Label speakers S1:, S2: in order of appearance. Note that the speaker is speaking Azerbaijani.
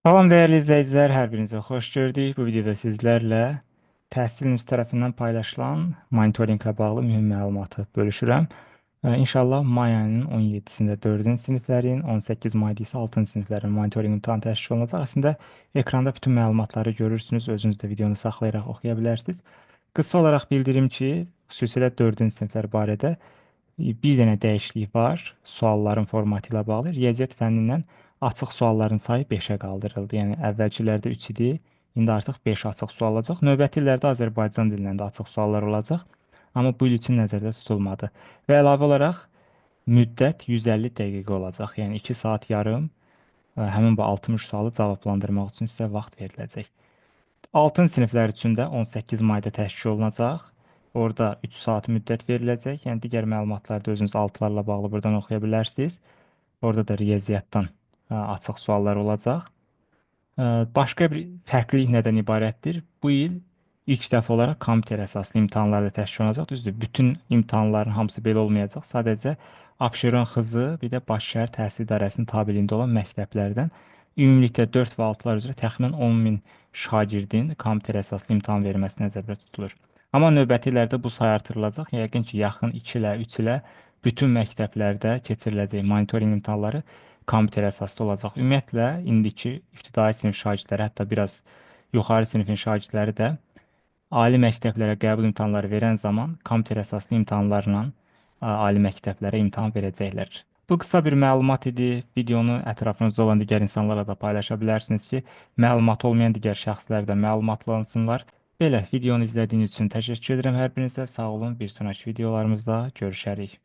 S1: Salam dəyərli izləyicilər, hər birinizə xoş gördük. Bu videoda sizlərlə Təhsil News tərəfindən paylaşılan monitorinqlə bağlı mühüm məlumatı bölüşürəm. İnşallah may ayının 17-sində 4-cü siniflərin, 18 mayda isə 6-cı siniflərin monitorinq imtahanı təşkil olunacaq. Əslində ekranda bütün məlumatları görürsünüz, özünüz də videonu saxlayaraq oxuya bilərsiniz. Qısa olaraq bildirim ki, xüsusilə 4-cü siniflər barədə bir dənə dəyişiklik var sualların formatı ilə bağlı. Riyaziyyat fənnindən açıq sualların sayı 5-ə qaldırıldı. Yəni əvvəlkilərdə 3 idi, indi artıq 5 açıq sual olacaq. Növbəti illərdə Azərbaycan dilində də açıq suallar olacaq, amma bu il üçün nəzərdə tutulmadı. Və əlavə olaraq müddət 150 dəqiqə olacaq. Yəni 2 saat yarım həmin bu 60 sualı cavablandırmaq üçün sizə vaxt veriləcək. 6-cı siniflər üçün də 18 mayda təşkil olunacaq. Orada 3 saat müddət veriləcək. Yəni digər məlumatları da özünüz altılarla bağlı buradan oxuya bilərsiniz. Orada da riyaziyyatdan açıq suallar olacaq. Başqa bir fərqlilik nədən ibarətdir? Bu il ilk dəfə olaraq kompüter əsaslı imtahanlar da təşkil olunacaq. Düzdür, bütün imtahanların hamısı belə olmayacaq. Sadəcə Abşeron xızı, bir də Bakışəhər Təhsil İdarəsinin tabeliyində olan məktəblərdən ümumilikdə 4 və 6-lar üzrə təxminən 10 min şagirdin kompüter əsaslı imtahan verməsi nəzərdə tutulur. Amma növbəti illərdə bu say artırılacaq. Yəqin ki, yaxın 2 ilə 3 ilə bütün məktəblərdə keçiriləcək monitorinq imtahanları kompüter əsaslı olacaq. Ümumiyyətlə, indiki ibtidai sinif şagirdləri, hətta biraz yuxarı sinifin şagirdləri də ali məktəblərə qəbul imtahanları verən zaman kompüter əsaslı imtahanlarla ali məktəblərə imtahan verəcəklər. Bu qısa bir məlumat idi. Videonu ətrafınızda olan digər insanlarla da paylaşa bilərsiniz ki, məlumat olmayan digər şəxslər də məlumatlansınlar. Belə videonu izlədiyiniz üçün təşəkkür edirəm hər birinizə. Sağ olun. Bir sonraki videolarımızda görüşərik.